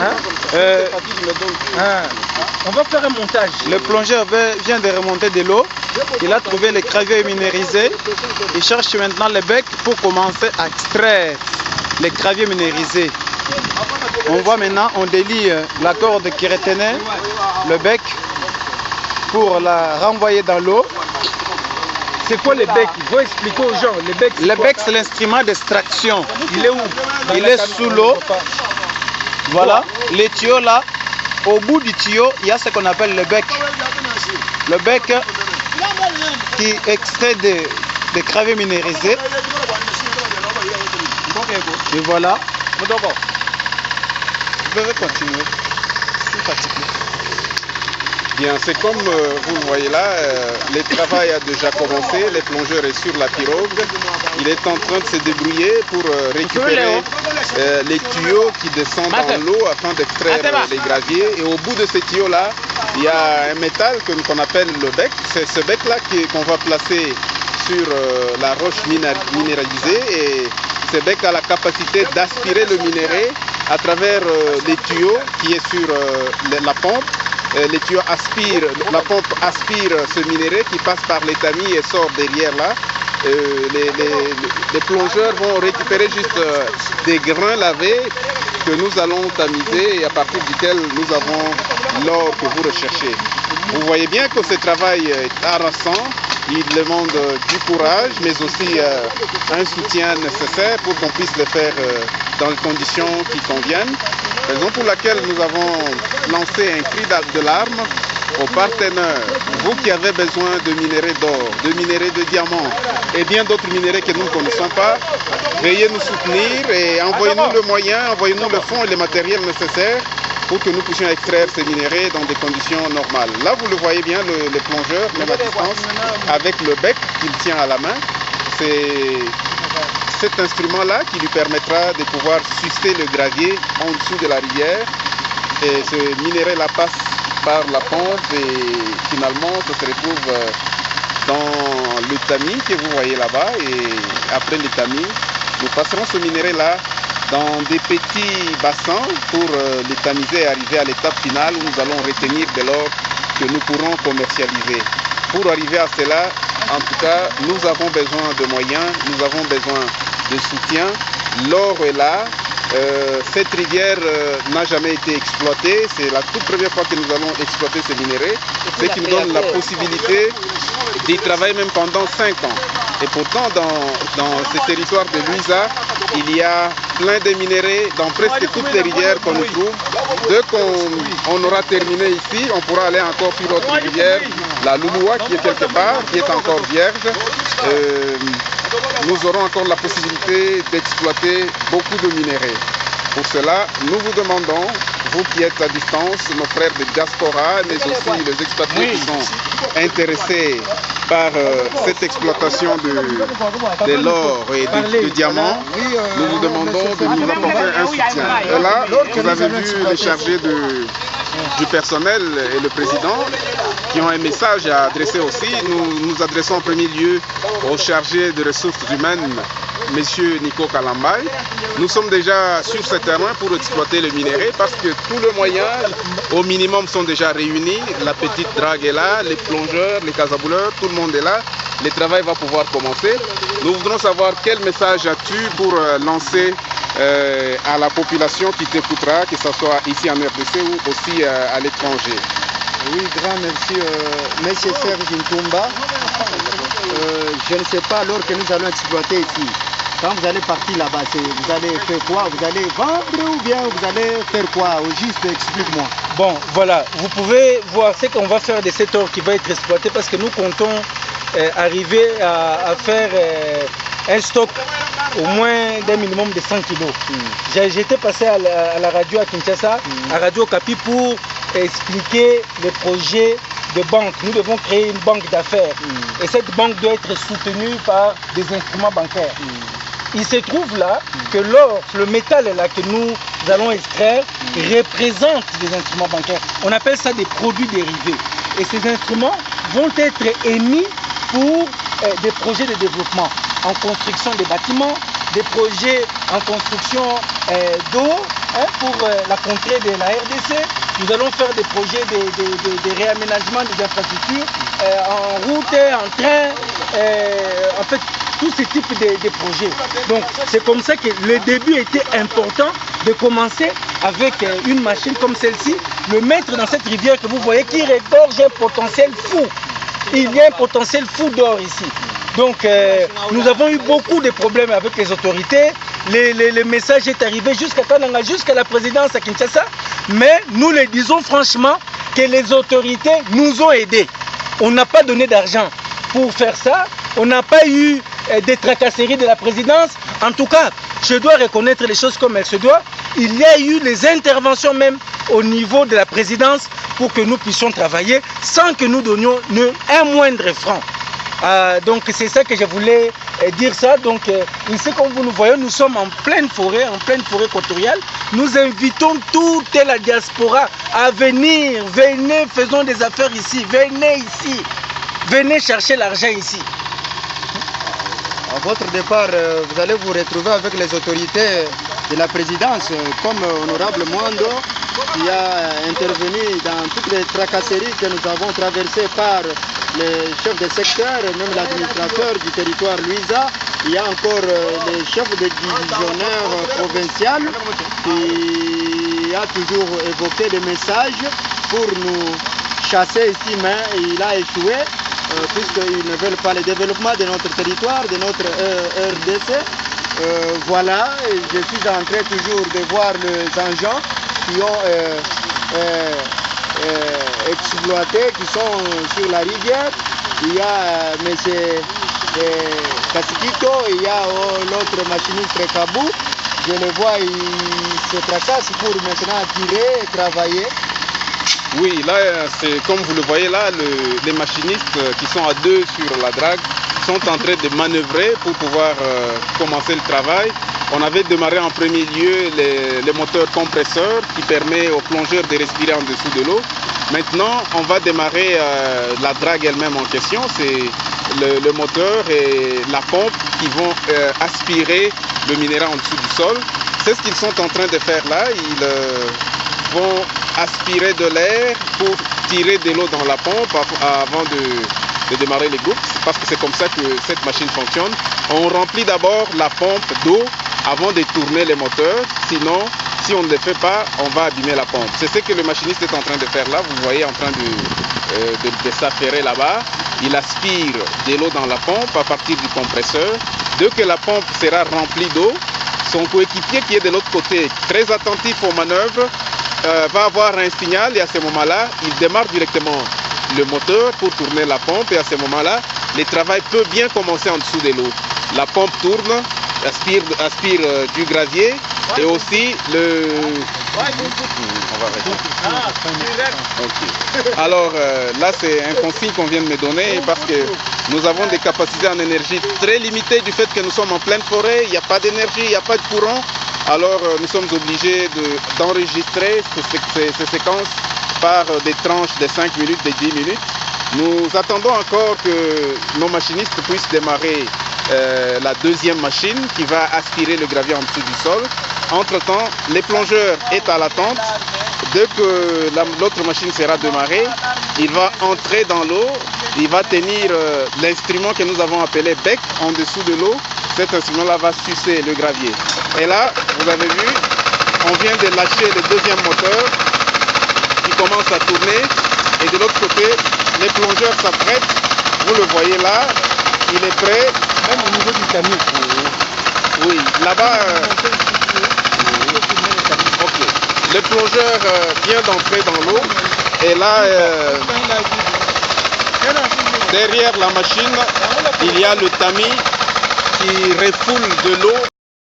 Hein? On va faire un montage. Le plongeur vient de remonter de l'eau. Il a trouvé les graviers minéralisés. Il cherche maintenant le bec pour commencer à extraire les graviers minéralisés. On voit maintenant, on délie la corde qui retenait le bec pour la renvoyer dans l'eau. C'est quoi le bec? Il faut expliquer aux gens. Le bec, c'est l'instrument d'extraction. Il est où? Il est sous l'eau. Voilà, les tuyaux là. Au bout du tuyau, il y a ce qu'on appelle le bec. Le bec qui extrait des graviers minéralisés. Et voilà. Vous pouvez continuer. Bien, c'est comme vous le voyez là, le travail a déjà commencé, le plongeur est sur la pirogue, il est en train de se débrouiller pour récupérer les tuyaux qui descendent dans l'eau afin d'extraire les graviers. Et au bout de ces tuyaux là, il y a un métal qu'on appelle le bec. C'est ce bec là qu'on va placer sur la roche minéralisée, et ce bec a la capacité d'aspirer le minerai à travers les tuyaux qui est sur la pompe. Les tuyaux aspirent, la pompe aspire ce minerai qui passe par l'étamine et sort derrière là. Les plongeurs vont récupérer juste des grains lavés que nous allons tamiser et à partir duquel nous avons l'or que vous recherchez. Vous voyez bien que ce travail est harassant, il demande du courage mais aussi un soutien nécessaire pour qu'on puisse le faire dans les conditions qui conviennent. Raison pour laquelle nous avons lancé un cri d'alarme aux partenaires. Vous qui avez besoin de minerais d'or, de minerais de diamants et bien d'autres minerais que nous ne connaissons pas, veuillez nous soutenir et envoyez-nous le moyen, envoyez-nous le fonds et les matériels nécessaires pour que nous puissions extraire ces minerais dans des conditions normales. Là, vous le voyez bien, le plongeur, même à distance, avec le bec qu'il tient à la main. C'est cet instrument-là qui lui permettra de pouvoir sucer le gravier en dessous de la rivière. Et ce minerai-là passe par la pompe et finalement ça se retrouve dans le tamis que vous voyez là-bas. Et après le tamis, nous passerons ce minerai-là dans des petits bassins pour les tamiser et arriver à l'étape finale où nous allons retenir de l'or que nous pourrons commercialiser. Pour arriver à cela, en tout cas, nous avons besoin de moyens, nous avons besoin de soutien. L'or est là. Cette rivière n'a jamais été exploitée. C'est la toute première fois que nous allons exploiter ces minéraux. Ce qui nous donne la possibilité d'y travailler même pendant 5 ans. Et pourtant, dans ce territoire de Luisa, il y a plein de minéraux dans presque toutes les rivières qu'on nous trouve. Dès qu'on aura terminé ici, on pourra aller encore sur l'autre rivière, la Louloua, qui est quelque part, qui est encore vierge. Nous aurons encore la possibilité d'exploiter beaucoup de minéraux. Pour cela, nous vous demandons, vous qui êtes à distance, nos frères de diaspora, mais aussi les expatriés qui sont intéressés par cette exploitation de l'or et du diamant, nous vous demandons de nous apporter un soutien. Et là, vous avez vu les chargés du personnel et le président qui ont un message à adresser aussi. Nous nous adressons en premier lieu au chargé de ressources humaines, M. Nico Kalambay. Nous sommes déjà sur ce terrain pour exploiter le minerai parce que tous les moyens au minimum sont déjà réunis. La petite drague est là, les plongeurs, les casabouleurs, tout le monde est là. Le travail va pouvoir commencer. Nous voudrons savoir quel message as-tu pour lancer à la population qui t'écoutera, que ce soit ici en RDC ou aussi à l'étranger. Oui, grand merci, monsieur Serge Ntumba. Je ne sais pas alors que nous allons exploiter ici. Quand vous allez partir là-bas, vous allez faire quoi? Vous allez vendre ou bien vous allez faire quoi? Au juste, explique-moi. Bon, voilà, vous pouvez voir ce qu'on va faire de cet or qui va être exploité parce que nous comptons arriver à faire un stock au moins d'un minimum de 100 kilos. J'étais passé à la radio à Kinshasa, à Radio Kapi pour expliquer le projet de banque. Nous devons créer une banque d'affaires et cette banque doit être soutenue par des instruments bancaires. Il se trouve là que l'or, le métal là que nous allons extraire représente des instruments bancaires. On appelle ça des produits dérivés. Et ces instruments vont être émis pour des projets de développement en construction des bâtiments, des projets en construction d'eau pour la contrée de la RDC. Nous allons faire des projets de réaménagement des infrastructures en route, en train, en fait, tous ces types de projets. Donc c'est comme ça que le début était important de commencer avec une machine comme celle-ci, le mettre dans cette rivière que vous voyez qui regorge un potentiel fou. Il y a un potentiel fou d'or ici. Donc nous avons eu beaucoup de problèmes avec les autorités. Le message est arrivé jusqu'à Kananga, jusqu'à la présidence à Kinshasa. Mais nous le disons franchement que les autorités nous ont aidés. On n'a pas donné d'argent pour faire ça. On n'a pas eu des tracasseries de la présidence. En tout cas, je dois reconnaître les choses comme elles se doivent. Il y a eu les interventions même au niveau de la présidence pour que nous puissions travailler sans que nous donnions un moindre franc. Donc c'est ça que je voulais dire ça. Donc ici comme vous nous voyez, nous sommes en pleine forêt équatoriale. Nous invitons toute la diaspora à venir. Venez, faisons des affaires ici. Venez ici. Venez chercher l'argent ici. À votre départ, vous allez vous retrouver avec les autorités de la présidence, comme Honorable Mwando, qui a intervenu dans toutes les tracasseries que nous avons traversées par les chefs de secteur et même l'administrateur du territoire Luisa. Il y a encore les chefs de divisionnaires provinciaux qui a toujours évoqué des messages pour nous chasser ici, mais il a échoué. Puisqu'ils ne veulent pas le développement de notre territoire, de notre RDC. Voilà, je suis en train toujours de voir les engins qui ont exploité, qui sont sur la rivière. Il y a M. Kasikito, il y a l'autre machiniste Kabou. Je le vois, il se tracasse pour maintenant tirer et travailler. Oui, là, c'est comme vous le voyez là, les machinistes qui sont à deux sur la drague sont en train de manœuvrer pour pouvoir commencer le travail. On avait démarré en premier lieu les moteurs compresseurs qui permettent aux plongeurs de respirer en dessous de l'eau. Maintenant, on va démarrer la drague elle-même en question. C'est le moteur et la pompe qui vont aspirer le minéral en dessous du sol. C'est ce qu'ils sont en train de faire là. Ils vont aspirer de l'air pour tirer de l'eau dans la pompe avant de démarrer les groupes, parce que c'est comme ça que cette machine fonctionne. On remplit d'abord la pompe d'eau avant de tourner les moteurs, sinon si on ne le fait pas, on va abîmer la pompe. C'est ce que le machiniste est en train de faire là, vous voyez en train de s'affairer là-bas. Il aspire de l'eau dans la pompe à partir du compresseur. Dès que la pompe sera remplie d'eau, son coéquipier qui est de l'autre côté, très attentif aux manœuvres, va avoir un signal et à ce moment-là, il démarre directement le moteur pour tourner la pompe et à ce moment-là, le travail peut bien commencer en dessous de l'eau. La pompe tourne, aspire du gravier et aussi le... On va arrêter. Okay. Alors là, c'est un consigne qu'on vient de me donner parce que nous avons des capacités en énergie très limitées du fait que nous sommes en pleine forêt, il n'y a pas d'énergie, il n'y a pas de courant. Alors nous sommes obligés d'enregistrer ces séquences par des tranches de 5 minutes, de 10 minutes. Nous attendons encore que nos machinistes puissent démarrer la deuxième machine qui va aspirer le gravier en dessous du sol. Entre-temps, les plongeurs est à l'attente. Dès que l'autre machine sera démarrée, il va entrer dans l'eau, il va tenir l'instrument que nous avons appelé bec en dessous de l'eau. Cet instrument-là va sucer le gravier. Et là, vous avez vu, on vient de lâcher le deuxième moteur qui commence à tourner. Et de l'autre côté, les plongeurs s'apprêtent. Vous le voyez là, il est prêt. Même au niveau du tamis. Oui, là-bas... Ok. Le plongeur vient d'entrer dans l'eau. Et là, derrière la machine, il y a le tamis qui refoule de l'eau